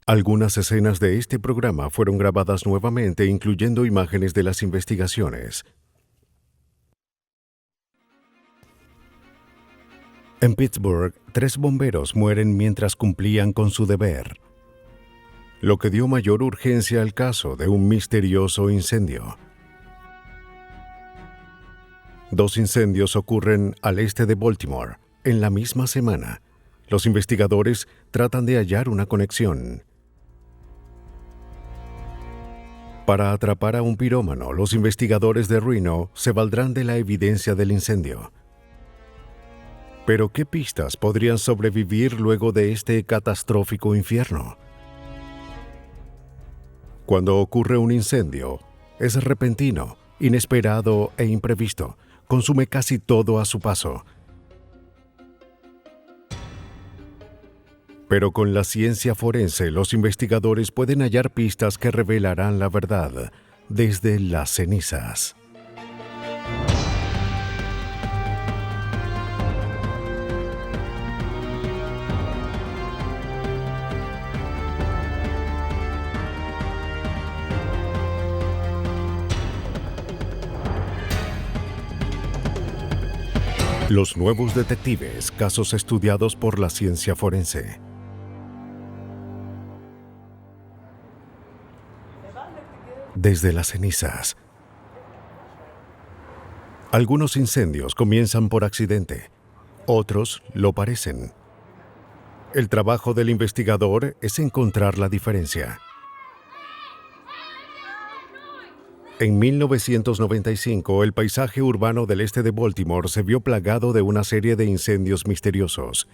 Algunas escenas de este programa fueron grabadas nuevamente, incluyendo imágenes de las investigaciones. En Pittsburgh, 3 bomberos mueren mientras cumplían con su deber, lo que dio mayor urgencia al caso de un misterioso incendio. 2 incendios ocurren al este de Baltimore en la misma semana. Los investigadores tratan de hallar una conexión. Para atrapar a un pirómano, los investigadores de Reno se valdrán de la evidencia del incendio. Pero ¿qué pistas podrían sobrevivir luego de este catastrófico infierno? Cuando ocurre un incendio, es repentino, inesperado e imprevisto. Consume casi todo a su paso. Pero con la ciencia forense, los investigadores pueden hallar pistas que revelarán la verdad desde las cenizas. Los nuevos detectives, casos estudiados por la ciencia forense. Desde las cenizas. Algunos incendios comienzan por accidente, otros lo parecen. El trabajo del investigador es encontrar la diferencia. En 1995, el paisaje urbano del este de Baltimore se vio plagado de una serie de incendios misteriosos.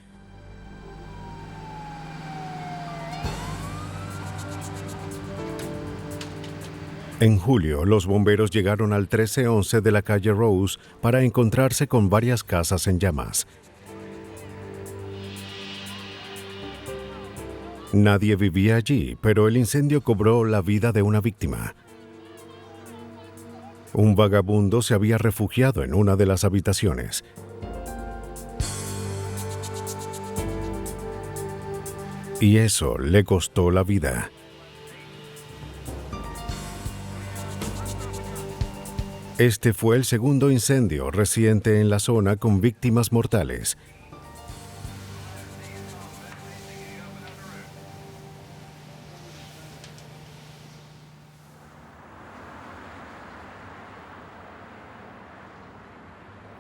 En julio, los bomberos llegaron al 1311 de la calle Rose para encontrarse con varias casas en llamas. Nadie vivía allí, pero el incendio cobró la vida de una víctima. Un vagabundo se había refugiado en una de las habitaciones. Y eso le costó la vida. Este fue el segundo incendio reciente en la zona con víctimas mortales.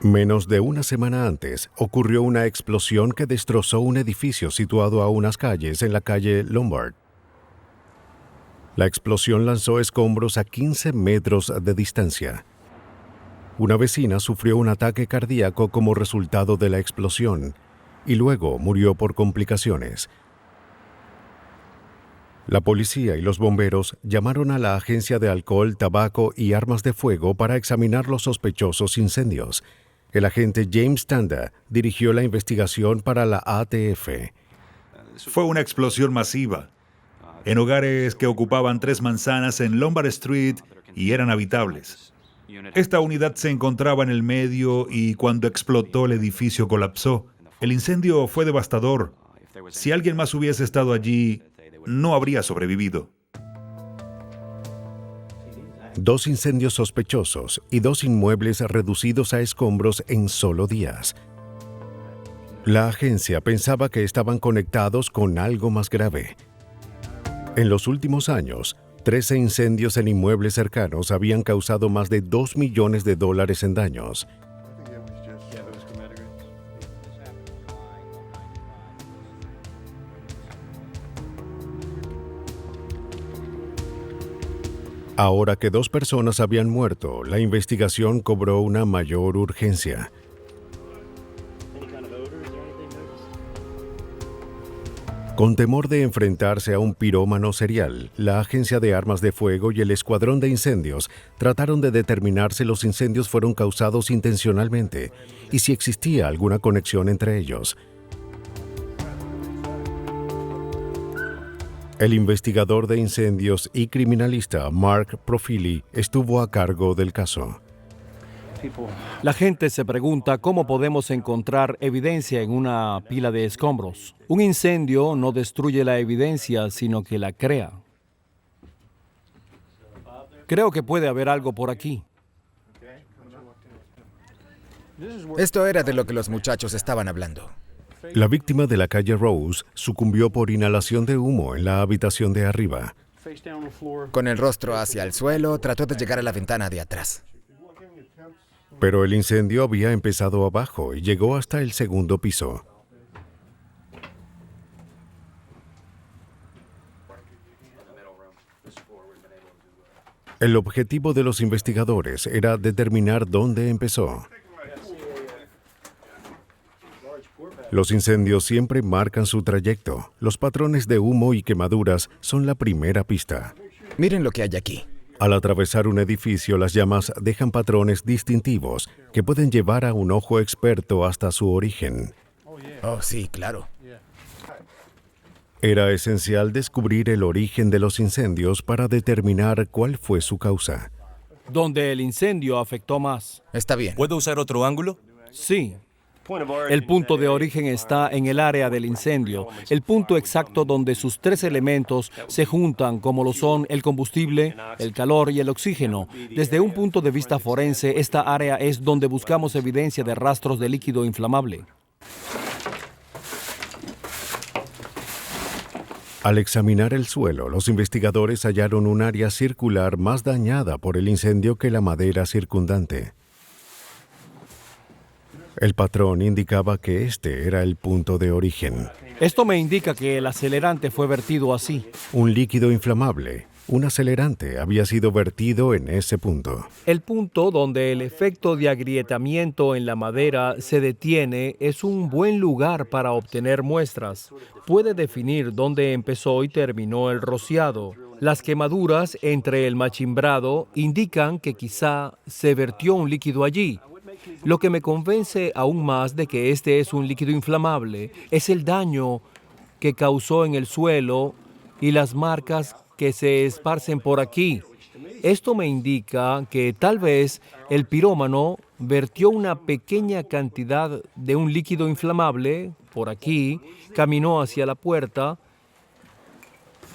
Menos de una semana antes, ocurrió una explosión que destrozó un edificio situado a unas calles en la calle Lombard. La explosión lanzó escombros a 15 metros de distancia. Una vecina sufrió un ataque cardíaco como resultado de la explosión y luego murió por complicaciones. La policía y los bomberos llamaron a la Agencia de Alcohol, Tabaco y Armas de Fuego para examinar los sospechosos incendios. El agente James Tanda dirigió la investigación para la ATF. Fue una explosión masiva en hogares que ocupaban 3 manzanas en Lombard Street y eran habitables. Esta unidad se encontraba en el medio y cuando explotó el edificio colapsó. El incendio fue devastador. Si alguien más hubiese estado allí, no habría sobrevivido. 2 incendios sospechosos y 2 inmuebles reducidos a escombros en solo días. La agencia pensaba que estaban conectados con algo más grave. En los últimos años, 13 incendios en inmuebles cercanos habían causado más de $2 millones en daños. Ahora que 2 personas habían muerto, la investigación cobró una mayor urgencia. Con temor de enfrentarse a un pirómano serial, la Agencia de Armas de Fuego y el Escuadrón de Incendios trataron de determinar si los incendios fueron causados intencionalmente y si existía alguna conexión entre ellos. El investigador de incendios y criminalista Mark Profili estuvo a cargo del caso. La gente se pregunta cómo podemos encontrar evidencia en una pila de escombros. Un incendio no destruye la evidencia, sino que la crea. Creo que puede haber algo por aquí. Esto era de lo que los muchachos estaban hablando. La víctima de la calle Rose sucumbió por inhalación de humo en la habitación de arriba. Con el rostro hacia el suelo, trató de llegar a la ventana de atrás. Pero el incendio había empezado abajo y llegó hasta el segundo piso. El objetivo de los investigadores era determinar dónde empezó. Los incendios siempre marcan su trayecto. Los patrones de humo y quemaduras son la primera pista. Miren lo que hay aquí. Al atravesar un edificio, las llamas dejan patrones distintivos que pueden llevar a un ojo experto hasta su origen. Oh, sí, claro. Era esencial descubrir el origen de los incendios para determinar cuál fue su causa. ¿Donde el incendio afectó más? Está bien. ¿Puedo usar otro ángulo? Sí. El punto de origen está en el área del incendio, el punto exacto donde sus tres elementos se juntan, como lo son el combustible, el calor y el oxígeno. Desde un punto de vista forense, esta área es donde buscamos evidencia de rastros de líquido inflamable. Al examinar el suelo, los investigadores hallaron un área circular más dañada por el incendio que la madera circundante. El patrón indicaba que este era el punto de origen. Esto me indica que el acelerante fue vertido así. Un líquido inflamable, un acelerante, había sido vertido en ese punto. El punto donde el efecto de agrietamiento en la madera se detiene es un buen lugar para obtener muestras. Puede definir dónde empezó y terminó el rociado. Las quemaduras entre el machimbrado indican que quizá se vertió un líquido allí. Lo que me convence aún más de que este es un líquido inflamable es el daño que causó en el suelo y las marcas que se esparcen por aquí. Esto me indica que tal vez el pirómano vertió una pequeña cantidad de un líquido inflamable por aquí, caminó hacia la puerta,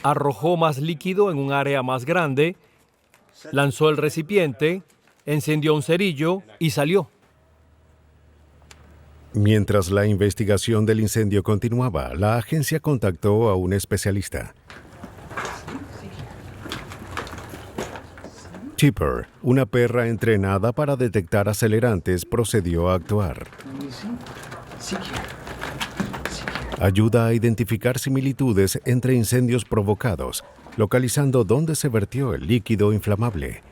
arrojó más líquido en un área más grande, lanzó el recipiente, encendió un cerillo y salió. Mientras la investigación del incendio continuaba, la agencia contactó a un especialista. Tipper, una perra entrenada para detectar acelerantes, procedió a actuar. Ayuda a identificar similitudes entre incendios provocados, localizando dónde se vertió el líquido inflamable.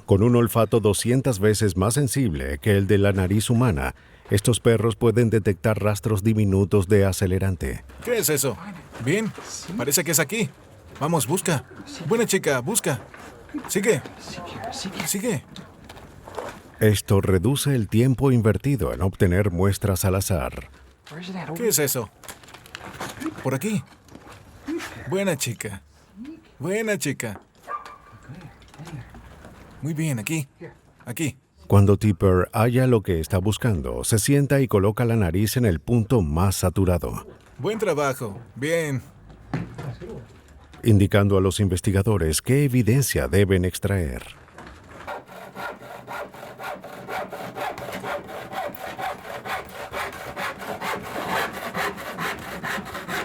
Con un olfato 200 veces más sensible que el de la nariz humana, estos perros pueden detectar rastros diminutos de acelerante. ¿Qué es eso? Bien, parece que es aquí. Vamos, busca. Buena chica, busca. Sigue. Sigue. Esto reduce el tiempo invertido en obtener muestras al azar. ¿Qué es eso? Por aquí. Buena chica. Buena chica. Muy bien, aquí. Aquí. Cuando Tipper halla lo que está buscando, se sienta y coloca la nariz en el punto más saturado, Buen trabajo. Bien. indicando a los investigadores qué evidencia deben extraer.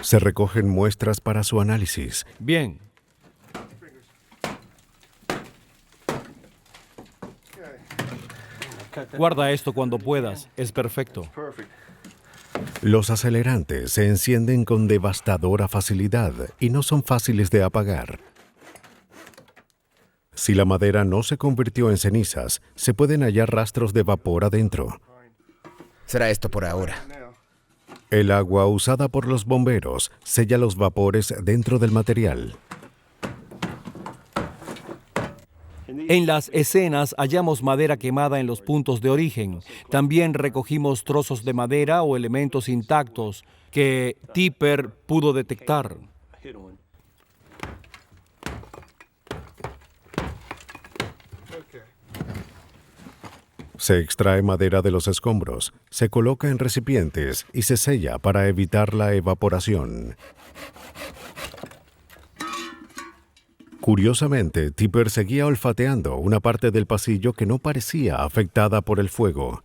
Se recogen muestras para su análisis. Bien. Guarda esto cuando puedas. Es perfecto. Los acelerantes se encienden con devastadora facilidad y no son fáciles de apagar. Si la madera no se convirtió en cenizas, se pueden hallar rastros de vapor adentro. Será esto por ahora. El agua usada por los bomberos sella los vapores dentro del material. En las escenas hallamos madera quemada en los puntos de origen. También recogimos trozos de madera o elementos intactos que Tipper pudo detectar. Se extrae madera de los escombros, se coloca en recipientes y se sella para evitar la evaporación. Curiosamente, Tipper seguía olfateando una parte del pasillo que no parecía afectada por el fuego.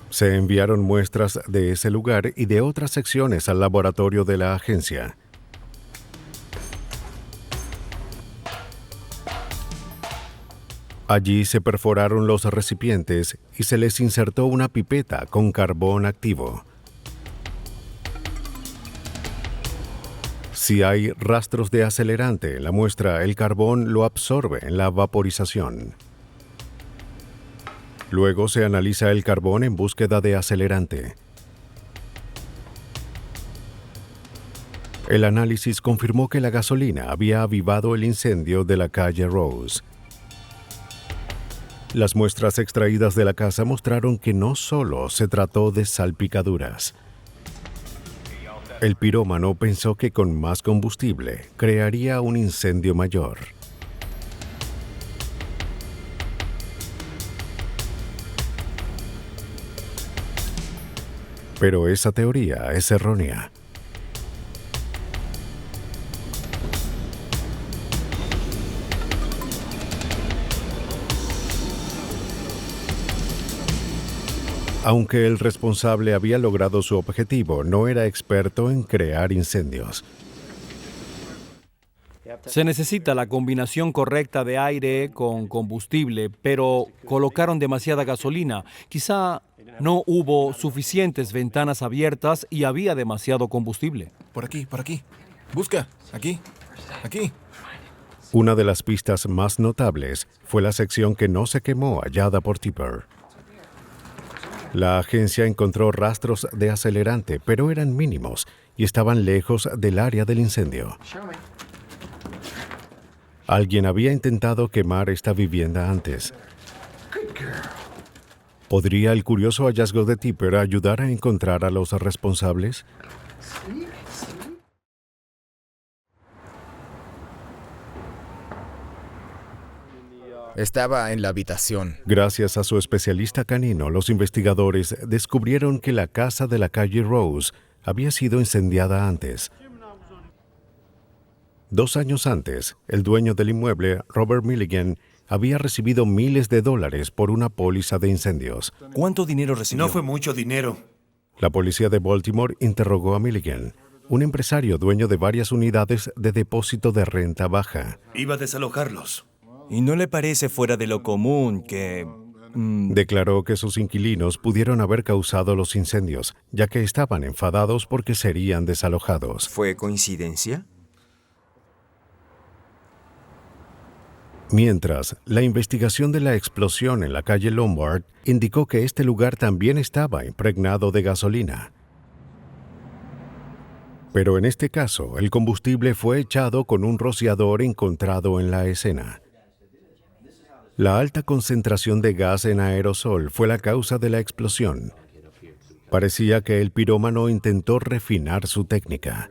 Se enviaron muestras de ese lugar y de otras secciones al laboratorio de la agencia. Allí se perforaron los recipientes y se les insertó una pipeta con carbón activo. Si hay rastros de acelerante en la muestra, el carbón lo absorbe en la vaporización. Luego se analiza el carbón en búsqueda de acelerante. El análisis confirmó que la gasolina había avivado el incendio de la calle Rose. Las muestras extraídas de la casa mostraron que no solo se trató de salpicaduras. El pirómano pensó que con más combustible crearía un incendio mayor. Pero esa teoría es errónea. Aunque el responsable había logrado su objetivo, no era experto en crear incendios. Se necesita la combinación correcta de aire con combustible, pero colocaron demasiada gasolina. Quizá no hubo suficientes ventanas abiertas y había demasiado combustible. Por aquí, por aquí. Busca. Aquí. Aquí. Una de las pistas más notables fue la sección que no se quemó hallada por Tipper. La agencia encontró rastros de acelerante, pero eran mínimos y estaban lejos del área del incendio. Alguien había intentado quemar esta vivienda antes. ¿Podría el curioso hallazgo de Tipper ayudar a encontrar a los responsables? Estaba en la habitación. Gracias a su especialista canino, los investigadores descubrieron que la casa de la calle Rose había sido incendiada antes. 2 años antes, el dueño del inmueble, Robert Milligan, había recibido miles de dólares por una póliza de incendios. ¿Cuánto dinero recibió? No fue mucho dinero. La policía de Baltimore interrogó a Milligan, un empresario dueño de varias unidades de depósito de renta baja. Iba a desalojarlos. ¿Y no le parece fuera de lo común que... Declaró que sus inquilinos pudieron haber causado los incendios, ya que estaban enfadados porque serían desalojados. ¿Fue coincidencia? Mientras, la investigación de la explosión en la calle Lombard indicó que este lugar también estaba impregnado de gasolina. Pero en este caso, el combustible fue echado con un rociador encontrado en la escena. La alta concentración de gas en aerosol fue la causa de la explosión. Parecía que el pirómano intentó refinar su técnica.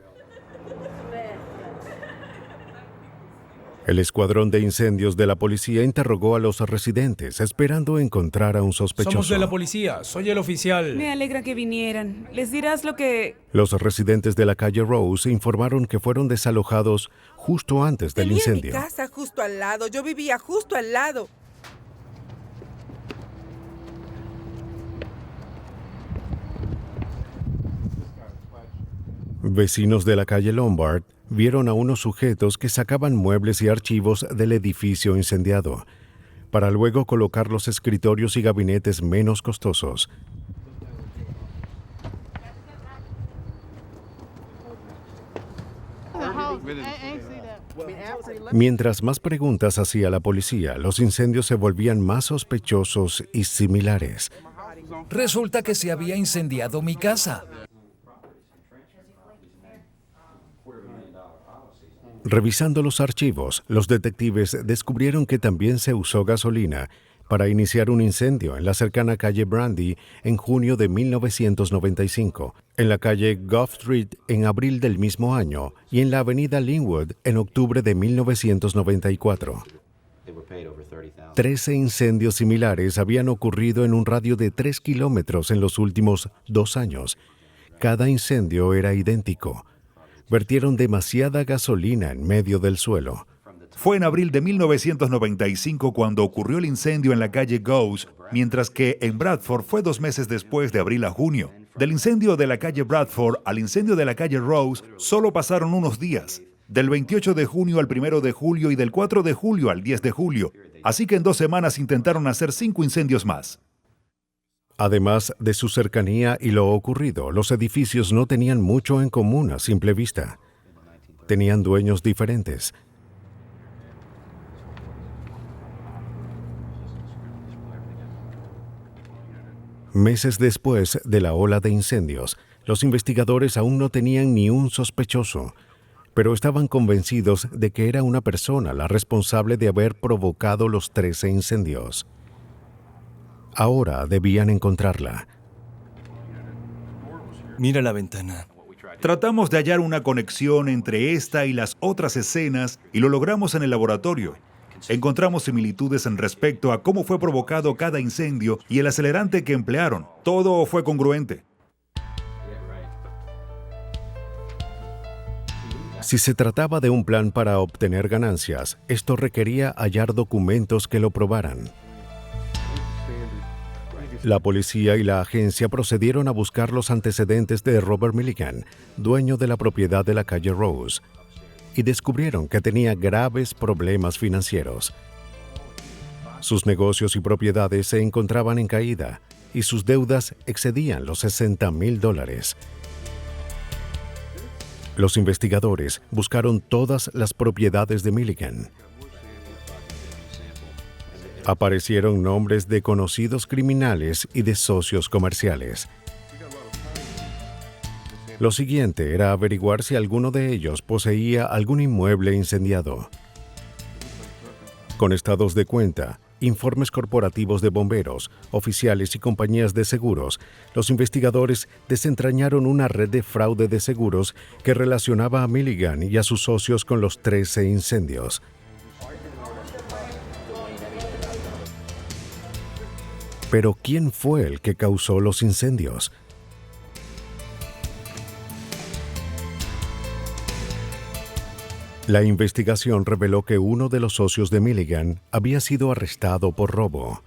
El escuadrón de incendios de la policía interrogó a los residentes, esperando encontrar a un sospechoso. Somos de la policía, soy el oficial. Me alegra que vinieran. Les dirás lo que... Los residentes de la calle Rose informaron que fueron desalojados justo antes del incendio. Tenía mi casa justo al lado, yo vivía justo al lado. Vecinos de la calle Lombard vieron a unos sujetos que sacaban muebles y archivos del edificio incendiado, para luego colocar los escritorios y gabinetes menos costosos. Mientras más preguntas hacía la policía, los incendios se volvían más sospechosos y similares. Resulta que se había incendiado mi casa. Revisando los archivos, los detectives descubrieron que también se usó gasolina, para iniciar un incendio en la cercana calle Brandy en junio de 1995, en la calle Gough Street en abril del mismo año y en la avenida Linwood en octubre de 1994. 13 incendios similares habían ocurrido en un radio de 3 kilómetros en los últimos 2 años. Cada incendio era idéntico. Vertieron demasiada gasolina en medio del suelo. Fue en abril de 1995 cuando ocurrió el incendio en la calle Gough, mientras que en Bradford fue 2 meses después, de abril a junio. Del incendio de la calle Bradford al incendio de la calle Rose solo pasaron unos días, del 28 de junio al 1 de julio y del 4 de julio al 10 de julio. Así que en 2 semanas intentaron hacer 5 incendios más. Además de su cercanía y lo ocurrido, los edificios no tenían mucho en común a simple vista. Tenían dueños diferentes. Meses después de la ola de incendios, los investigadores aún no tenían ni un sospechoso, pero estaban convencidos de que era una persona la responsable de haber provocado los 13 incendios. Ahora debían encontrarla. Mira la ventana. Tratamos de hallar una conexión entre esta y las otras escenas y lo logramos en el laboratorio. Encontramos similitudes en respecto a cómo fue provocado cada incendio y el acelerante que emplearon. Todo fue congruente. Si se trataba de un plan para obtener ganancias, esto requería hallar documentos que lo probaran. La policía y la agencia procedieron a buscar los antecedentes de Robert Milligan, dueño de la propiedad de la calle Rose, y descubrieron que tenía graves problemas financieros. Sus negocios y propiedades se encontraban en caída y sus deudas excedían los $60,000. Los investigadores buscaron todas las propiedades de Milligan. Aparecieron nombres de conocidos criminales y de socios comerciales. Lo siguiente era averiguar si alguno de ellos poseía algún inmueble incendiado. Con estados de cuenta, informes corporativos de bomberos, oficiales y compañías de seguros, los investigadores desentrañaron una red de fraude de seguros que relacionaba a Milligan y a sus socios con los 13 incendios. Pero ¿quién fue el que causó los incendios? La investigación reveló que uno de los socios de Milligan había sido arrestado por robo.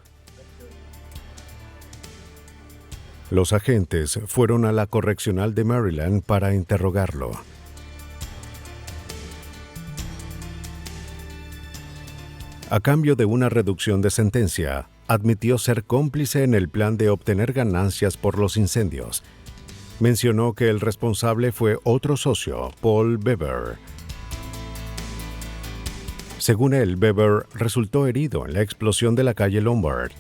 Los agentes fueron a la correccional de Maryland para interrogarlo. A cambio de una reducción de sentencia, admitió ser cómplice en el plan de obtener ganancias por los incendios. Mencionó que el responsable fue otro socio, Paul Beber. Según él, Beber resultó herido en la explosión de la calle Lombard.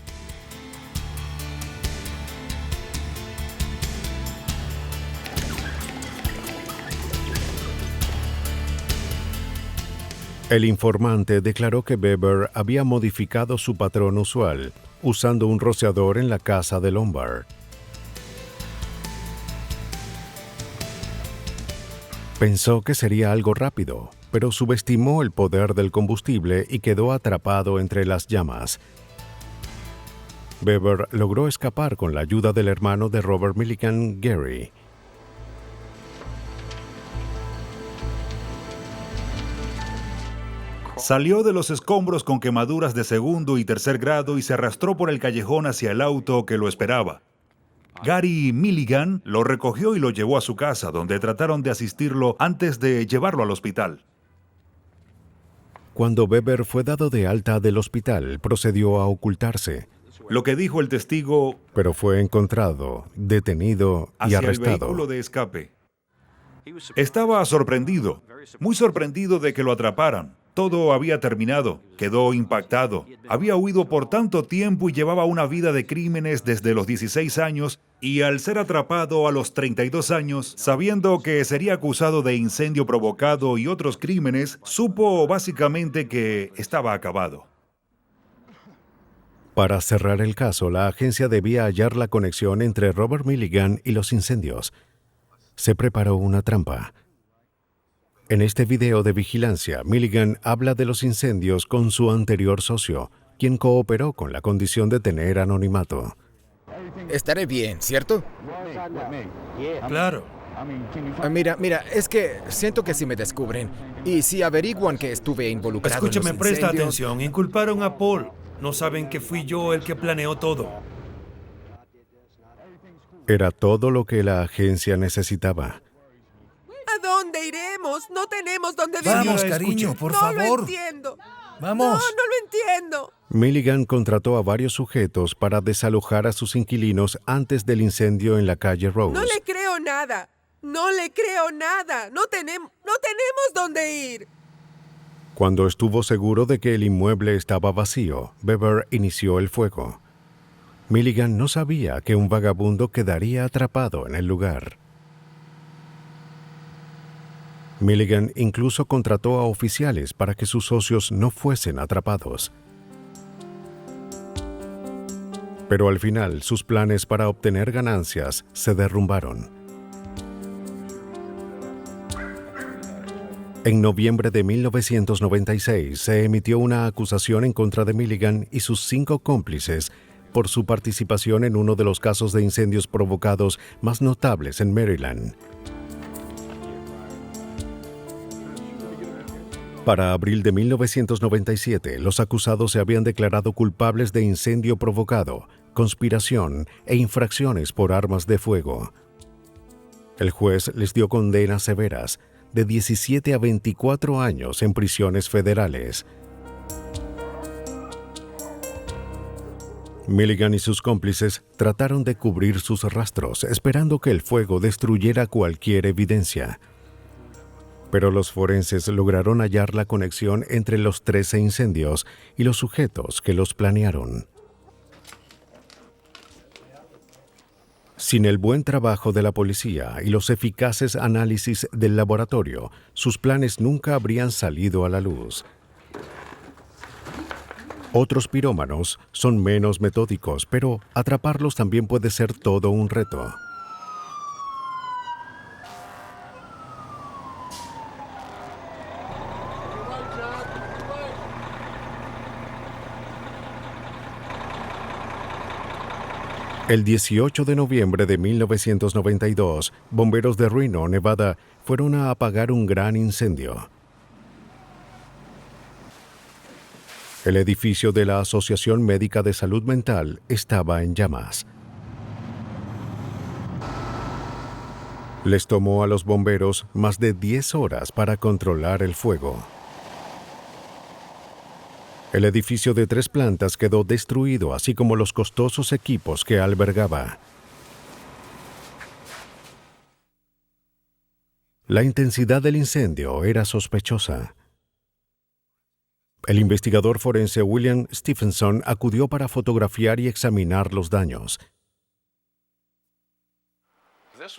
El informante declaró que Beber había modificado su patrón usual, usando un rociador en la casa de Lombard. Pensó que sería algo rápido, pero subestimó el poder del combustible y quedó atrapado entre las llamas. Beber logró escapar con la ayuda del hermano de Robert Milligan, Gary. Salió de los escombros con quemaduras de segundo y tercer grado y se arrastró por el callejón hacia el auto que lo esperaba. Gary Milligan lo recogió y lo llevó a su casa, donde trataron de asistirlo antes de llevarlo al hospital. Cuando Beber fue dado de alta del hospital, procedió a ocultarse. Lo que dijo el testigo, pero fue encontrado, detenido y hacia el arrestado. vehículo de escape. Estaba sorprendido, muy sorprendido de que lo atraparan. Todo había terminado, quedó impactado. Había huido por tanto tiempo y llevaba una vida de crímenes desde los 16 años y al ser atrapado a los 32 años, sabiendo que sería acusado de incendio provocado y otros crímenes, supo básicamente que estaba acabado. Para cerrar el caso, la agencia debía hallar la conexión entre Robert Milligan y los incendios. Se preparó una trampa. En este video de vigilancia, Milligan habla de los incendios con su anterior socio, quien cooperó con la condición de tener anonimato. Estaré bien, ¿cierto? Claro. Mira, es que siento que si me descubren y si averiguan que estuve involucrado Escúchame, en los presta incendios... atención. Inculparon a Paul. No saben que fui yo el que planeó todo. Era todo lo que la agencia necesitaba. ¿A dónde iremos? No tenemos dónde vivir. Vamos, Señora, cariño, escuche. por no lo favor. entiendo. Vamos. No lo entiendo. Milligan contrató a varios sujetos para desalojar a sus inquilinos antes del incendio en la calle Rose. No le creo nada. No le creo nada. No tenemos dónde ir. Cuando estuvo seguro de que el inmueble estaba vacío, Weber inició el fuego. Milligan no sabía que un vagabundo quedaría atrapado en el lugar. Milligan incluso contrató a oficiales para que sus socios no fuesen atrapados. Pero al final, sus planes para obtener ganancias se derrumbaron. En noviembre de 1996 se emitió una acusación en contra de Milligan y sus 5 cómplices por su participación en uno de los casos de incendios provocados más notables en Maryland. Para abril de 1997, los acusados se habían declarado culpables de incendio provocado, conspiración e infracciones por armas de fuego. El juez les dio condenas severas, de 17 a 24 años en prisiones federales. Milligan y sus cómplices trataron de cubrir sus rastros, esperando que el fuego destruyera cualquier evidencia. Pero los forenses lograron hallar la conexión entre los 13 incendios y los sujetos que los planearon. Sin el buen trabajo de la policía y los eficaces análisis del laboratorio, sus planes nunca habrían salido a la luz. Otros pirómanos son menos metódicos, pero atraparlos también puede ser todo un reto. El 18 de noviembre de 1992, bomberos de Reno, Nevada, fueron a apagar un gran incendio. El edificio de la Asociación Médica de Salud Mental estaba en llamas. Les tomó a los bomberos más de 10 horas para controlar el fuego. El edificio de 3 plantas quedó destruido, así como los costosos equipos que albergaba. La intensidad del incendio era sospechosa. El investigador forense William Stephenson acudió para fotografiar y examinar los daños.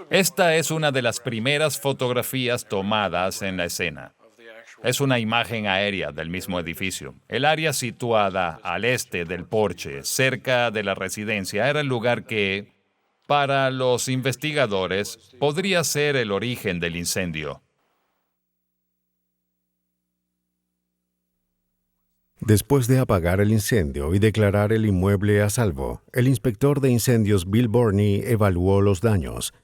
Esta es una de las primeras fotografías tomadas en la escena. Es una imagen aérea del mismo edificio. El área situada al este del porche, cerca de la residencia, era el lugar que, para los investigadores, podría ser el origen del incendio. Después de apagar el incendio y declarar el inmueble a salvo, el inspector de incendios Bill Burney evaluó los daños.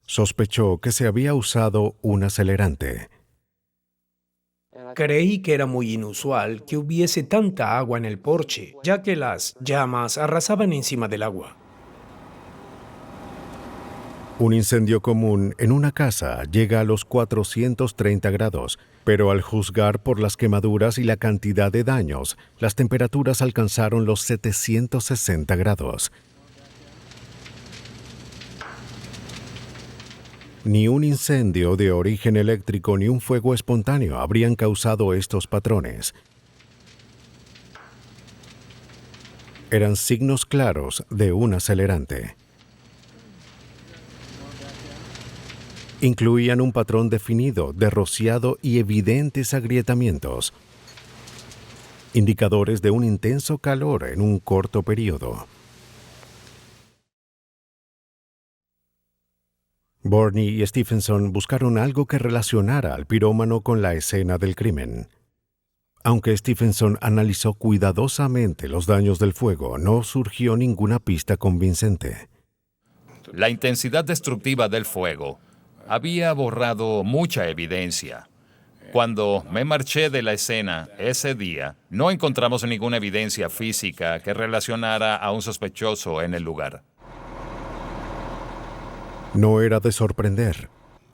Sospechó que se había usado un acelerante. Creí que era muy inusual que hubiese tanta agua en el porche, ya que las llamas arrasaban encima del agua. Un incendio común en una casa llega a los 430 grados, pero al juzgar por las quemaduras y la cantidad de daños, las temperaturas alcanzaron los 760 grados. Ni un incendio de origen eléctrico ni un fuego espontáneo habrían causado estos patrones. Eran signos claros de un acelerante. Incluían un patrón definido de rociado y evidentes agrietamientos. indicadores de un intenso calor en un corto periodo. Borney y Stephenson buscaron algo que relacionara al pirómano con la escena del crimen. Aunque Stephenson analizó cuidadosamente los daños del fuego, no surgió ninguna pista convincente. La intensidad destructiva del fuego había borrado mucha evidencia. Cuando me marché de la escena ese día, no encontramos ninguna evidencia física que relacionara a un sospechoso en el lugar. No era de sorprender.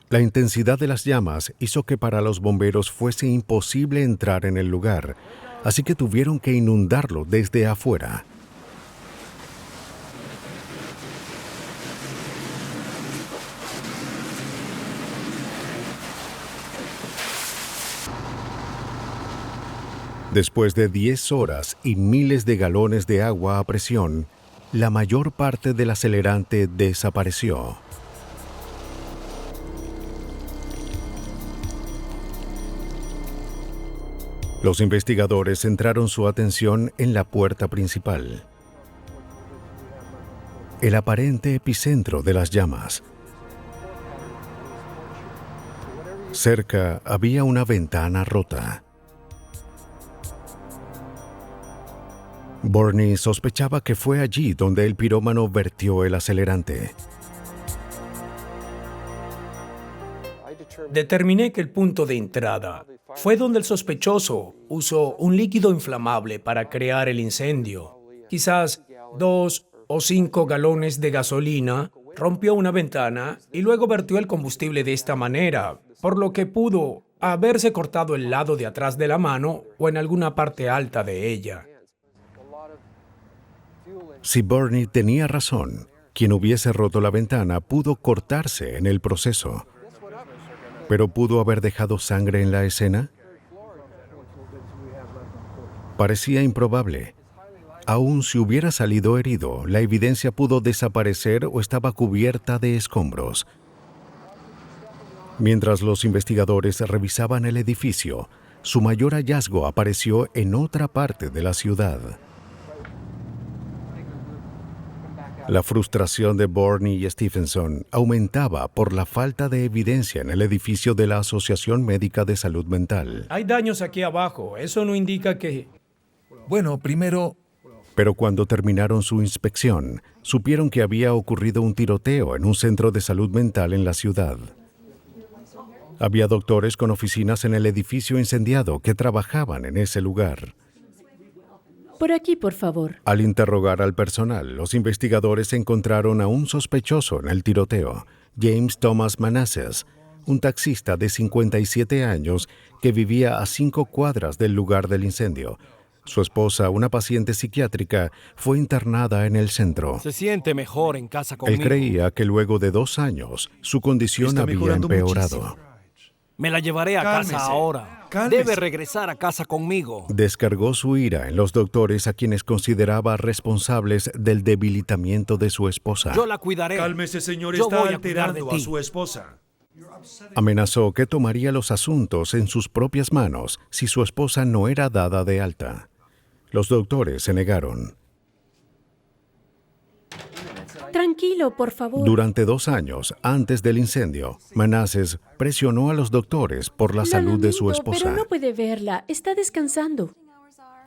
La intensidad de las llamas hizo que para los bomberos fuese imposible entrar en el lugar, así que tuvieron que inundarlo desde afuera. Después de 10 horas y miles de galones de agua a presión, la mayor parte del acelerante desapareció. Los investigadores centraron su atención en la puerta principal, el aparente epicentro de las llamas. Cerca había una ventana rota. Borney sospechaba que fue allí donde el pirómano vertió el acelerante. Determiné que el punto de entrada fue donde el sospechoso usó un líquido inflamable para crear el incendio. Quizás 2 o 5 galones de gasolina, rompió una ventana y luego vertió el combustible de esta manera, por lo que pudo haberse cortado el lado de atrás de la mano o en alguna parte alta de ella. Si Borney tenía razón, quien hubiese roto la ventana pudo cortarse en el proceso. ¿Pero pudo haber dejado sangre en la escena? Parecía improbable. Aun si hubiera salido herido, la evidencia pudo desaparecer o estaba cubierta de escombros. Mientras los investigadores revisaban el edificio, su mayor hallazgo apareció en otra parte de la ciudad. La frustración de Borney y Stephenson aumentaba por la falta de evidencia en el edificio de la Asociación Médica de Salud Mental. Hay daños aquí abajo. Eso no indica que... Bueno, primero... Pero cuando terminaron su inspección, supieron que había ocurrido un tiroteo en un centro de salud mental en la ciudad. Había doctores con oficinas en el edificio incendiado que trabajaban en ese lugar. Por aquí, por favor. Al interrogar al personal, los investigadores encontraron a un sospechoso en el tiroteo, James Thomas Manassas, un taxista de 57 años que vivía a 5 cuadras del lugar del incendio. Su esposa, una paciente psiquiátrica, fue internada en el centro. Se siente mejor en casa conmigo. Él creía que luego de 2 años, su condición había empeorado. Muchísimo. Me la llevaré a casa ahora. Debe regresar a casa conmigo. Descargó su ira en los doctores a quienes consideraba responsables del debilitamiento de su esposa. Yo la cuidaré. Cálmese, señor, Yo está voy a cuidar alterando de a ti. su esposa. Amenazó que tomaría los asuntos en sus propias manos si su esposa no era dada de alta. Los doctores se negaron. Tranquilo, por favor. Durante 2 años, antes del incendio, Manassas presionó a los doctores por la salud de su esposa. Pero no puede verla. Está descansando.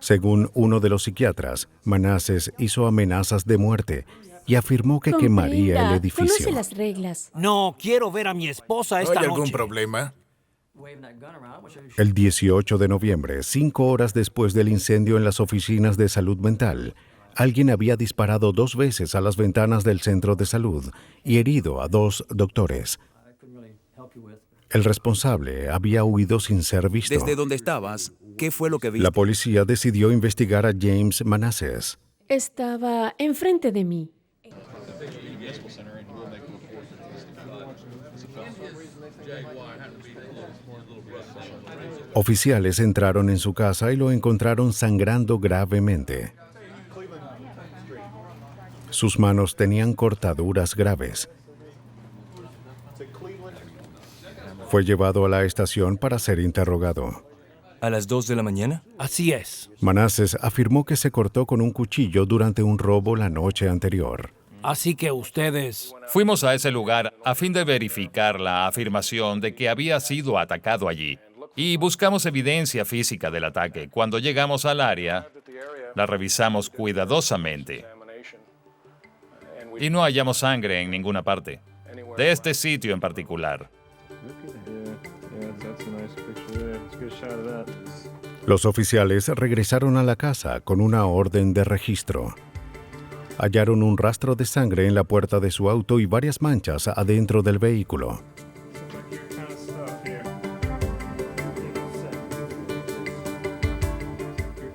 Según uno de los psiquiatras, Manassas hizo amenazas de muerte y afirmó que quemaría el edificio. Conoce las reglas. No, quiero ver a mi esposa esta ¿Hay noche. algún problema? El 18 de noviembre, 5 horas después del incendio en las oficinas de salud mental, alguien había disparado 2 veces a las ventanas del centro de salud y herido a 2 doctores. El responsable había huido sin ser visto. Desde donde estabas, ¿qué fue lo que viste? La policía decidió investigar a James Manassas. Estaba enfrente de mí. Oficiales entraron en su casa y lo encontraron sangrando gravemente. Sus manos tenían cortaduras graves. Fue llevado a la estación para ser interrogado. ¿A las 2 de la mañana? Así es. Manasseh afirmó que se cortó con un cuchillo durante un robo la noche anterior. Así que ustedes... Fuimos a ese lugar a fin de verificar la afirmación de que había sido atacado allí. Y buscamos evidencia física del ataque. Cuando llegamos al área, la revisamos cuidadosamente. Y no hallamos sangre en ninguna parte. De este sitio en particular. Los oficiales regresaron a la casa con una orden de registro. Hallaron un rastro de sangre en la puerta de su auto y varias manchas adentro del vehículo.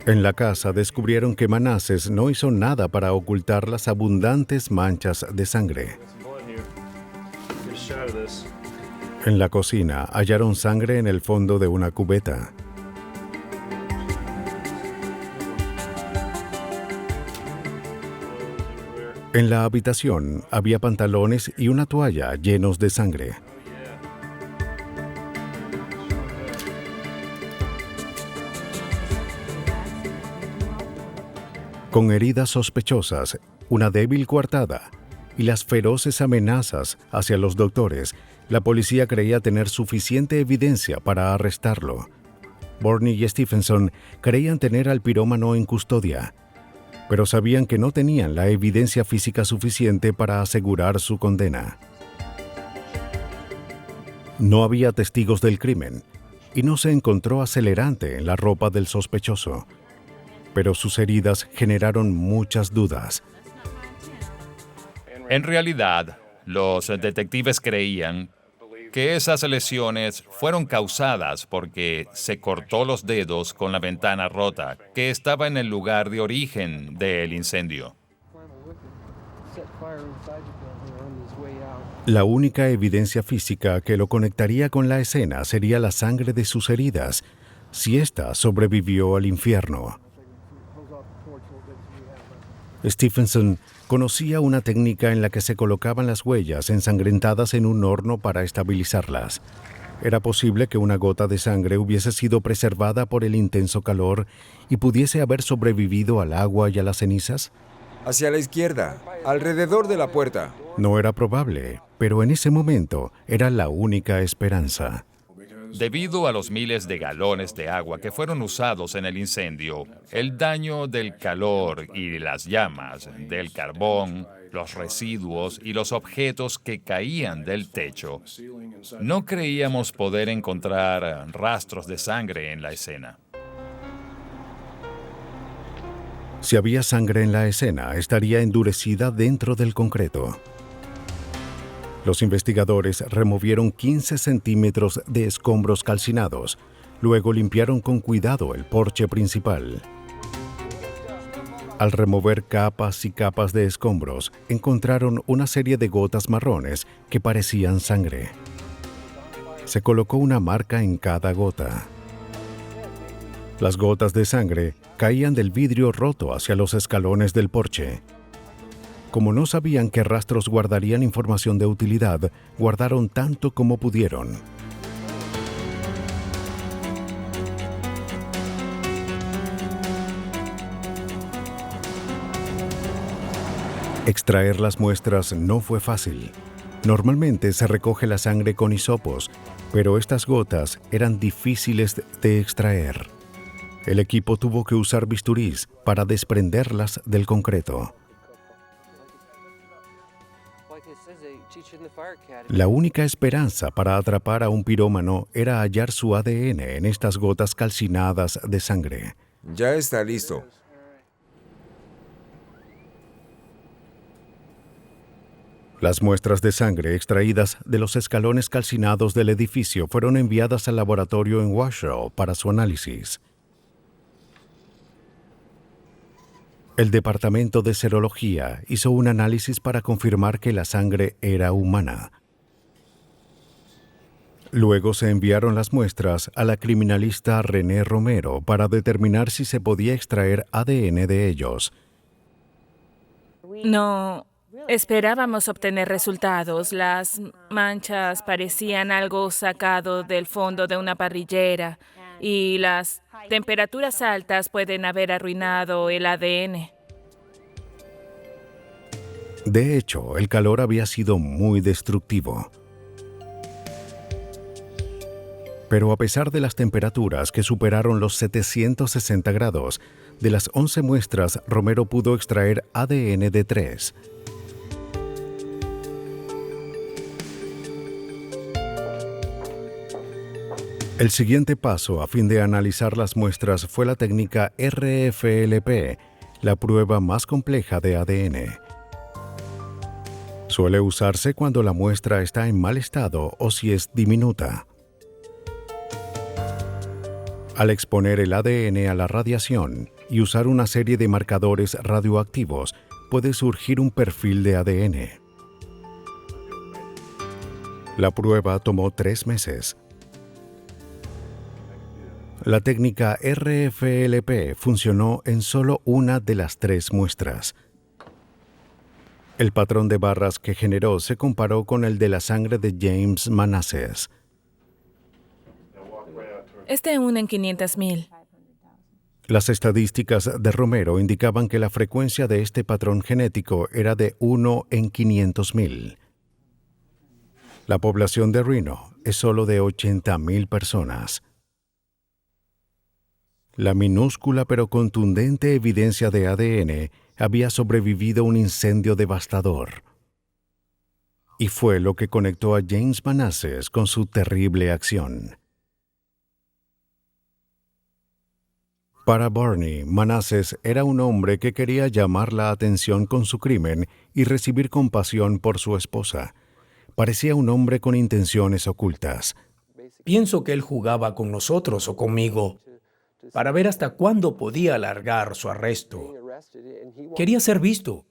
En la casa descubrieron que Manasseh no hizo nada para ocultar las abundantes manchas de sangre. En la cocina hallaron sangre en el fondo de una cubeta. En la habitación había pantalones y una toalla llenos de sangre. Con heridas sospechosas, una débil coartada y las feroces amenazas hacia los doctores, la policía creía tener suficiente evidencia para arrestarlo. Borney y Stephenson creían tener al pirómano en custodia, pero sabían que no tenían la evidencia física suficiente para asegurar su condena. No había testigos del crimen y no se encontró acelerante en la ropa del sospechoso, pero sus heridas generaron muchas dudas. En realidad, los detectives creían que esas lesiones fueron causadas porque se cortó los dedos con la ventana rota que estaba en el lugar de origen del incendio. La única evidencia física que lo conectaría con la escena sería la sangre de sus heridas, si ésta sobrevivió al infierno. Stephenson conocía una técnica en la que se colocaban las huellas ensangrentadas en un horno para estabilizarlas. Era posible que una gota de sangre hubiese sido preservada por el intenso calor y pudiese haber sobrevivido al agua y a las cenizas. Hacia la izquierda, alrededor de la puerta. No era probable, pero en ese momento era la única esperanza. Debido a los miles de galones de agua que fueron usados en el incendio, el daño del calor y las llamas, del carbón, los residuos y los objetos que caían del techo, no creíamos poder encontrar rastros de sangre en la escena. Si había sangre en la escena, estaría endurecida dentro del concreto. Los investigadores removieron 15 centímetros de escombros calcinados. Luego limpiaron con cuidado el porche principal. Al remover capas y capas de escombros, encontraron una serie de gotas marrones que parecían sangre. Se colocó una marca en cada gota. Las gotas de sangre caían del vidrio roto hacia los escalones del porche. Como no sabían qué rastros guardarían información de utilidad, guardaron tanto como pudieron. Extraer las muestras no fue fácil. Normalmente se recoge la sangre con hisopos, pero estas gotas eran difíciles de extraer. El equipo tuvo que usar bisturís para desprenderlas del concreto. La única esperanza para atrapar a un pirómano era hallar su ADN en estas gotas calcinadas de sangre. Ya está listo. Las muestras de sangre extraídas de los escalones calcinados del edificio fueron enviadas al laboratorio en Washoe para su análisis. El Departamento de Serología hizo un análisis para confirmar que la sangre era humana. Luego se enviaron las muestras a la criminalista René Romero para determinar si se podía extraer ADN de ellos. No esperábamos obtener resultados. Las manchas parecían algo sacado del fondo de una parrillera y las temperaturas altas pueden haber arruinado el ADN. De hecho, el calor había sido muy destructivo. Pero a pesar de las temperaturas que superaron los 760 grados, de las 11 muestras, Romero pudo extraer ADN de 3. El siguiente paso a fin de analizar las muestras fue la técnica RFLP, la prueba más compleja de ADN. Suele usarse cuando la muestra está en mal estado o si es diminuta. Al exponer el ADN a la radiación y usar una serie de marcadores radioactivos, puede surgir un perfil de ADN. La prueba tomó 3 meses. La técnica RFLP funcionó en solo una de las 3 muestras. El patrón de barras que generó se comparó con el de la sangre de James Manasseh. Es de 1 en 500,000. Las estadísticas de Romero indicaban que la frecuencia de este patrón genético era de 1 en 500,000. La población de Reno es solo de 80,000 personas. La minúscula pero contundente evidencia de ADN había sobrevivido a un incendio devastador. Y fue lo que conectó a James Manasseh con su terrible acción. Para Barney, Manasseh era un hombre que quería llamar la atención con su crimen y recibir compasión por su esposa. Parecía un hombre con intenciones ocultas. Pienso que él jugaba con nosotros o conmigo para ver hasta cuándo podía alargar su arresto. Quería ser visto.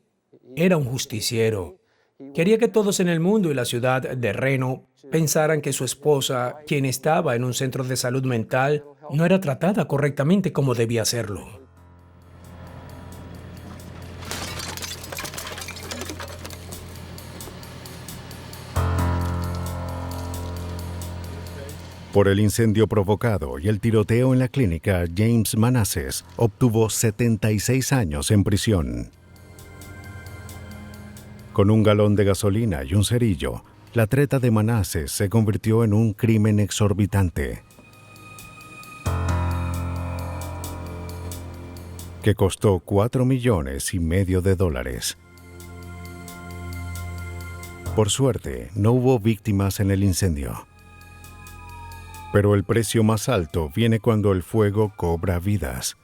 Era un justiciero. Quería que todos en el mundo y la ciudad de Reno pensaran que su esposa, quien estaba en un centro de salud mental, no era tratada correctamente como debía serlo. Por el incendio provocado y el tiroteo en la clínica, James Manasseh obtuvo 76 años en prisión. Con un galón de gasolina y un cerillo, la treta de Manasseh se convirtió en un crimen exorbitante que costó $4,5 millones. Por suerte, no hubo víctimas en el incendio. Pero el precio más alto viene cuando el fuego cobra vidas.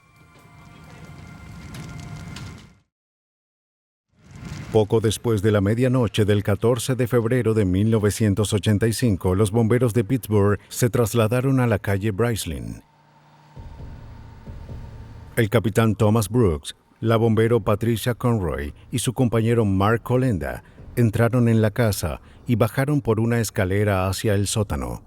Poco después de la medianoche del 14 de febrero de 1985, los bomberos de Pittsburgh se trasladaron a la calle Bryceland. El capitán Thomas Brooks, la bombero Patricia Conroy y su compañero Mark Colenda entraron en la casa y bajaron por una escalera hacia el sótano.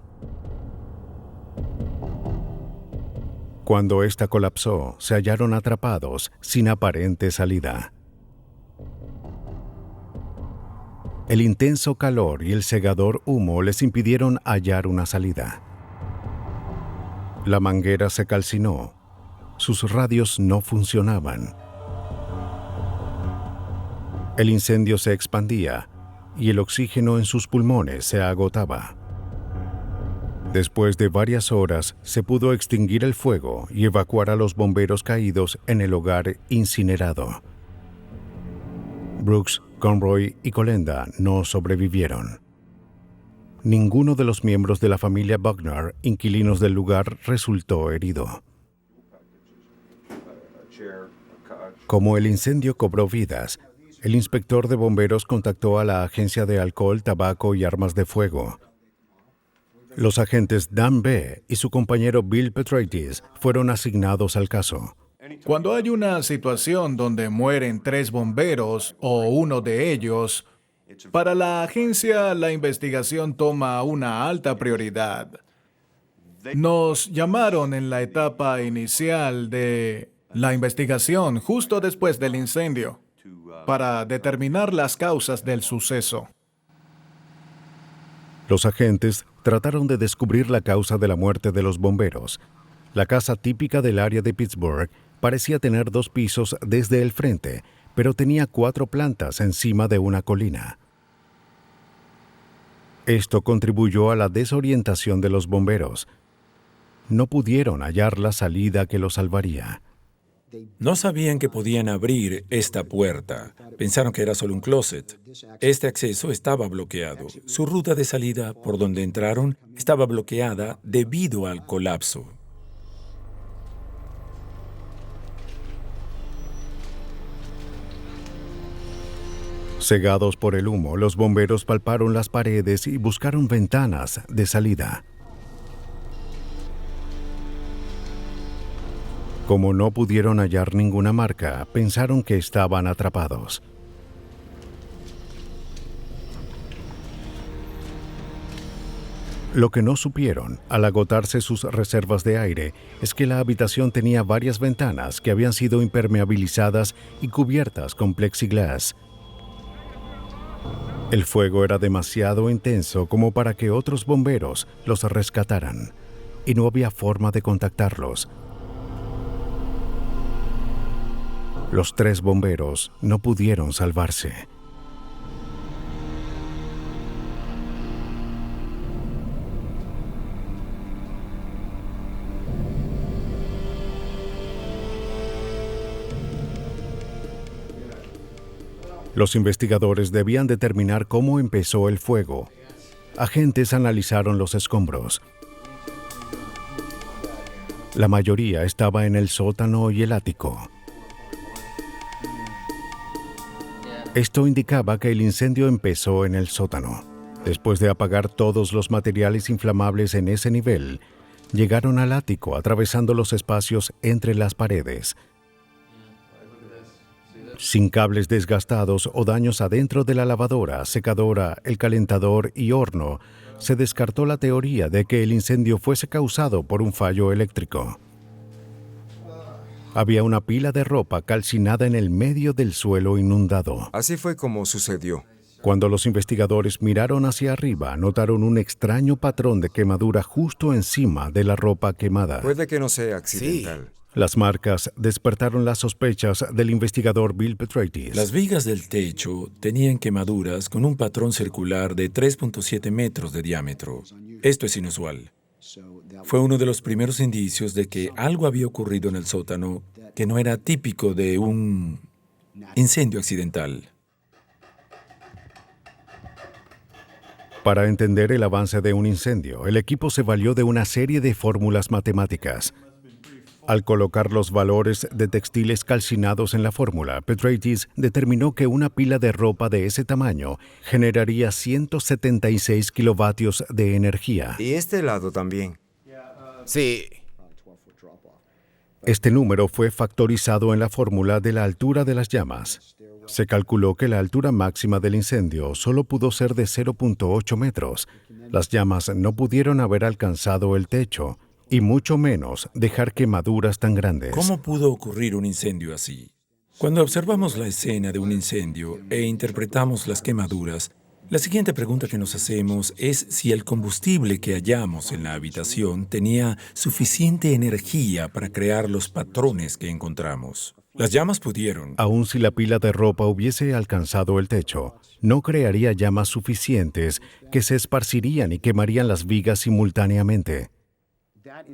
Cuando ésta colapsó, se hallaron atrapados, sin aparente salida. El intenso calor y el cegador humo les impidieron hallar una salida. La manguera se calcinó. Sus radios no funcionaban. El incendio se expandía y el oxígeno en sus pulmones se agotaba. Después de varias horas, se pudo extinguir el fuego y evacuar a los bomberos caídos en el hogar incinerado. Brooks, Conroy y Colenda no sobrevivieron. Ninguno de los miembros de la familia Buckner, inquilinos del lugar, resultó herido. Como el incendio cobró vidas, el inspector de bomberos contactó a la Agencia de Alcohol, Tabaco y Armas de Fuego. Los agentes Dan B. y su compañero Bill Petraitis fueron asignados al caso. Cuando hay una situación donde mueren 3 bomberos o uno de ellos, para la agencia la investigación toma una alta prioridad. Nos llamaron en la etapa inicial de la investigación justo después del incendio para determinar las causas del suceso. Los agentes trataron de descubrir la causa de la muerte de los bomberos. La casa típica del área de Pittsburgh parecía tener 2 pisos desde el frente, pero tenía 4 plantas encima de una colina. Esto contribuyó a la desorientación de los bomberos. No pudieron hallar la salida que los salvaría. No sabían que podían abrir esta puerta. Pensaron que era solo un closet. Este acceso estaba bloqueado. Su ruta de salida, por donde entraron, estaba bloqueada debido al colapso. Cegados por el humo, los bomberos palparon las paredes y buscaron ventanas de salida. Como no pudieron hallar ninguna marca, pensaron que estaban atrapados. Lo que no supieron, al agotarse sus reservas de aire, es que la habitación tenía varias ventanas que habían sido impermeabilizadas y cubiertas con plexiglas. El fuego era demasiado intenso como para que otros bomberos los rescataran, y no había forma de contactarlos. Los 3 bomberos no pudieron salvarse. Los investigadores debían determinar cómo empezó el fuego. Agentes analizaron los escombros. La mayoría estaba en el sótano y el ático. Esto indicaba que el incendio empezó en el sótano. Después de apagar todos los materiales inflamables en ese nivel, llegaron al ático atravesando los espacios entre las paredes. Sin cables desgastados o daños adentro de la lavadora, secadora, el calentador y horno, se descartó la teoría de que el incendio fuese causado por un fallo eléctrico. Había una pila de ropa calcinada en el medio del suelo inundado. Así fue como sucedió. Cuando los investigadores miraron hacia arriba, notaron un extraño patrón de quemadura justo encima de la ropa quemada. Puede que no sea accidental. Las marcas despertaron las sospechas del investigador Bill Petraitis. Las vigas del techo tenían quemaduras con un patrón circular de 3.7 metros de diámetro. Esto es inusual. Fue uno de los primeros indicios de que algo había ocurrido en el sótano que no era típico de un incendio accidental. Para entender el avance de un incendio, el equipo se valió de una serie de fórmulas matemáticas. Al colocar los valores de textiles calcinados en la fórmula, Petraitis determinó que una pila de ropa de ese tamaño generaría 176 kilovatios de energía. Y este lado también. Sí. Este número fue factorizado en la fórmula de la altura de las llamas. Se calculó que la altura máxima del incendio solo pudo ser de 0.8 metros. Las llamas no pudieron haber alcanzado el techo, y mucho menos dejar quemaduras tan grandes. ¿Cómo pudo ocurrir un incendio así? Cuando observamos la escena de un incendio e interpretamos las quemaduras, la siguiente pregunta que nos hacemos es si el combustible que hallamos en la habitación tenía suficiente energía para crear los patrones que encontramos. Las llamas pudieron. Aun si la pila de ropa hubiese alcanzado el techo, no crearía llamas suficientes que se esparcirían y quemarían las vigas simultáneamente.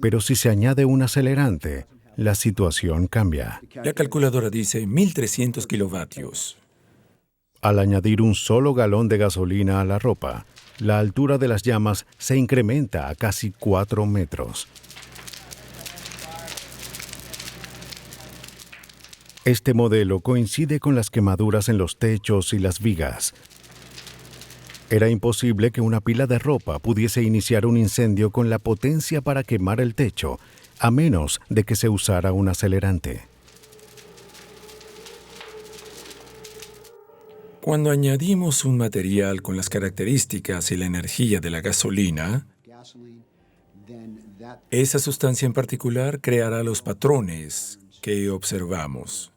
Pero si se añade un acelerante, la situación cambia. La calculadora dice 1.300 kilovatios. Al añadir un solo galón de gasolina a la ropa, la altura de las llamas se incrementa a casi 4 metros. Este modelo coincide con las quemaduras en los techos y las vigas. Era imposible que una pila de ropa pudiese iniciar un incendio con la potencia para quemar el techo, a menos de que se usara un acelerante. Cuando añadimos un material con las características y la energía de la gasolina, esa sustancia en particular creará los patrones que observamos.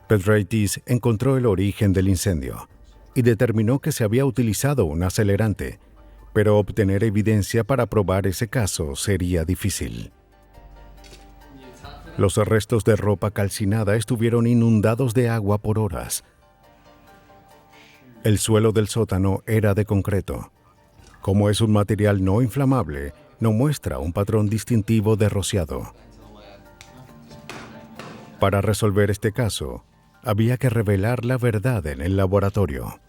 Petraitis encontró el origen del incendio y determinó que se había utilizado un acelerante, pero obtener evidencia para probar ese caso sería difícil. Los restos de ropa calcinada estuvieron inundados de agua por horas. El suelo del sótano era de concreto. Como es un material no inflamable, no muestra un patrón distintivo de rociado. Para resolver este caso, había que revelar la verdad en el laboratorio.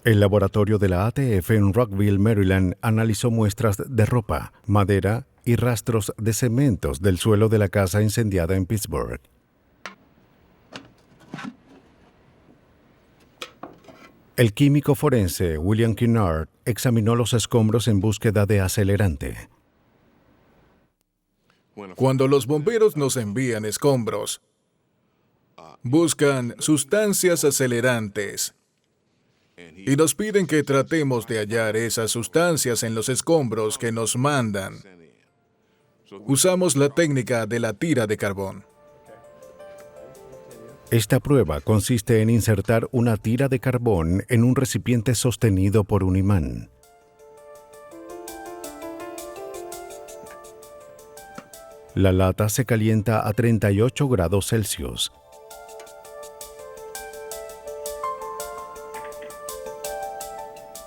El laboratorio de la ATF en Rockville, Maryland, analizó muestras de ropa, madera y rastros de cementos del suelo de la casa incendiada en Pittsburgh. El químico forense William Kennard examinó los escombros en búsqueda de acelerante. Cuando los bomberos nos envían escombros, buscan sustancias acelerantes y nos piden que tratemos de hallar esas sustancias en los escombros que nos mandan. Usamos la técnica de la tira de carbón. Esta prueba consiste en insertar una tira de carbón en un recipiente sostenido por un imán. La lata se calienta a 38 grados Celsius.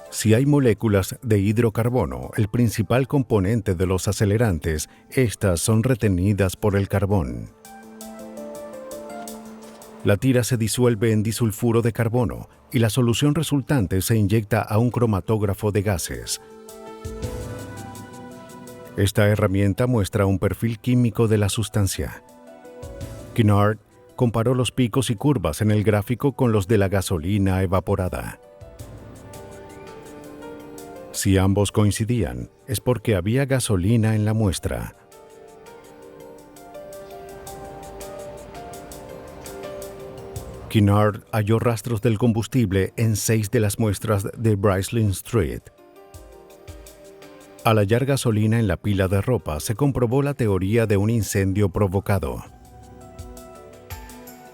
Si hay moléculas de hidrocarbono, el principal componente de los acelerantes, estas son retenidas por el carbón. La tira se disuelve en disulfuro de carbono y la solución resultante se inyecta a un cromatógrafo de gases. Esta herramienta muestra un perfil químico de la sustancia. Kennard comparó los picos y curvas en el gráfico con los de la gasolina evaporada. Si ambos coincidían, es porque había gasolina en la muestra. Kennard halló rastros del combustible en 6 de las muestras de Bryce Lynn Street. Al hallar gasolina en la pila de ropa, se comprobó la teoría de un incendio provocado.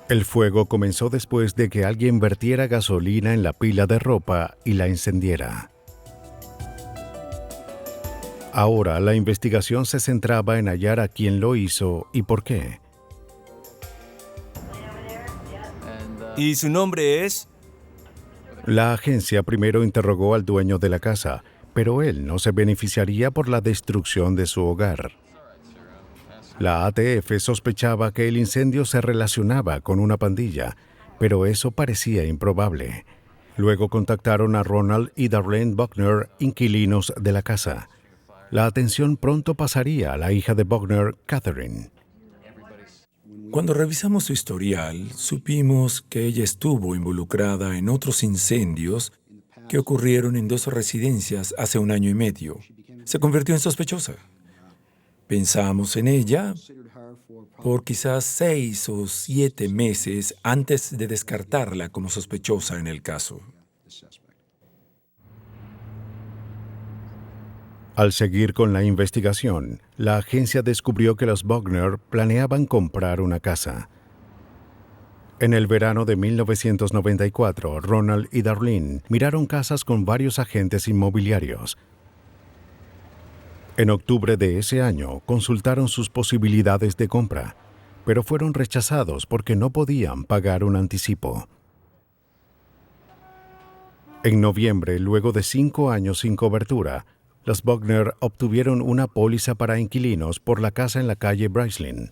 El fuego comenzó después de que alguien vertiera gasolina en la pila de ropa y la encendiera. Ahora, la investigación se centraba en hallar a quién lo hizo y por qué. ¿Y su nombre es? La agencia primero interrogó al dueño de la casa, pero él no se beneficiaría por la destrucción de su hogar. La ATF sospechaba que el incendio se relacionaba con una pandilla, pero eso parecía improbable. Luego contactaron a Ronald y Darlene Buckner, inquilinos de la casa. La atención pronto pasaría a la hija de Buckner, Catherine. Cuando revisamos su historial, supimos que ella estuvo involucrada en otros incendios que ocurrieron en 2 residencias hace 1 año y medio. Se convirtió en sospechosa. Pensamos en ella por quizás 6 o 7 meses antes de descartarla como sospechosa en el caso. Al seguir con la investigación, la agencia descubrió que los Buckner planeaban comprar una casa. En el verano de 1994, Ronald y Darlene miraron casas con varios agentes inmobiliarios. En octubre de ese año, consultaron sus posibilidades de compra, pero fueron rechazados porque no podían pagar un anticipo. En noviembre, luego de 5 años sin cobertura, los Buckner obtuvieron una póliza para inquilinos por la casa en la calle Bryce-Lynn.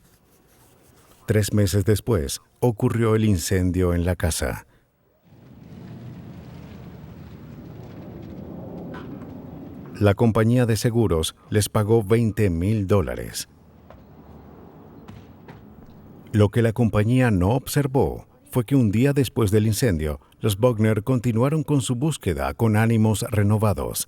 3 meses después, ocurrió el incendio en la casa. La compañía de seguros les pagó $20,000. Lo que la compañía no observó fue que un día después del incendio, los Buckner continuaron con su búsqueda con ánimos renovados.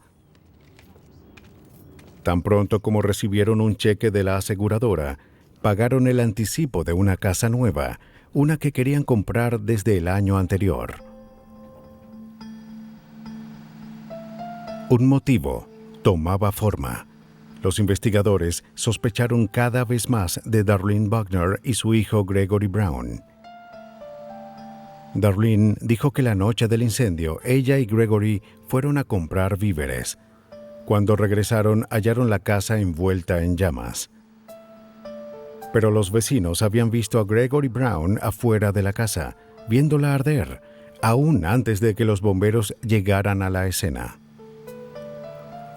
Tan pronto como recibieron un cheque de la aseguradora, pagaron el anticipo de una casa nueva, una que querían comprar desde el año anterior. Un motivo tomaba forma. Los investigadores sospecharon cada vez más de Darlene Buckner y su hijo Gregory Brown. Darlene dijo que la noche del incendio, ella y Gregory fueron a comprar víveres. Cuando regresaron, hallaron la casa envuelta en llamas. Pero los vecinos habían visto a Gregory Brown afuera de la casa, viéndola arder, aún antes de que los bomberos llegaran a la escena.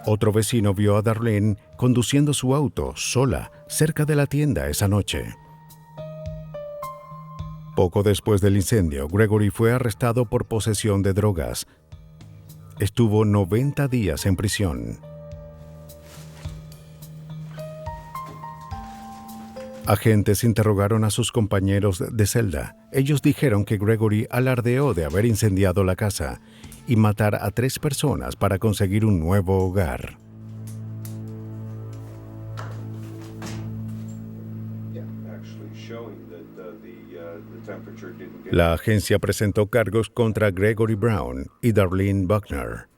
Otro vecino vio a Darlene conduciendo su auto sola cerca de la tienda esa noche. Poco después del incendio, Gregory fue arrestado por posesión de drogas. Estuvo 90 días en prisión. Agentes interrogaron a sus compañeros de celda. Ellos dijeron que Gregory alardeó de haber incendiado la casa y matar a 3 personas para conseguir un nuevo hogar. La agencia presentó cargos contra Gregory Brown y Darlene Buckner.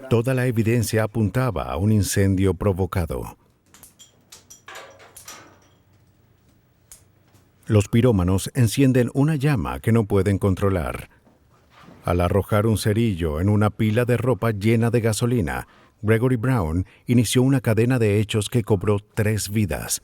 Toda la evidencia apuntaba a un incendio provocado. Los pirómanos encienden una llama que no pueden controlar. Al arrojar un cerillo en una pila de ropa llena de gasolina, Gregory Brown inició una cadena de hechos que cobró 3 vidas.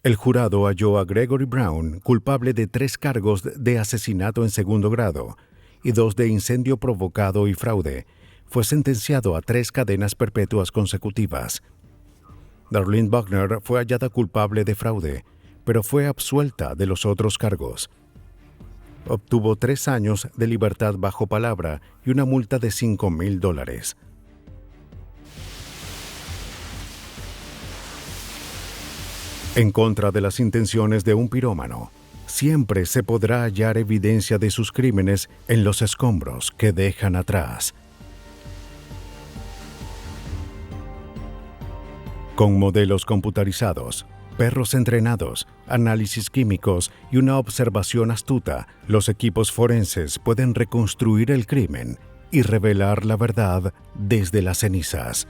El jurado halló a Gregory Brown culpable de 3 cargos de asesinato en segundo grado y 2 de incendio provocado y fraude. Fue sentenciado a 3 cadenas perpetuas consecutivas. Darlene Buckner fue hallada culpable de fraude, pero fue absuelta de los otros cargos. Obtuvo 3 años de libertad bajo palabra y una multa de $5,000. En contra de las intenciones de un pirómano, siempre se podrá hallar evidencia de sus crímenes en los escombros que dejan atrás. Con modelos computarizados, perros entrenados, análisis químicos y una observación astuta, los equipos forenses pueden reconstruir el crimen y revelar la verdad desde las cenizas.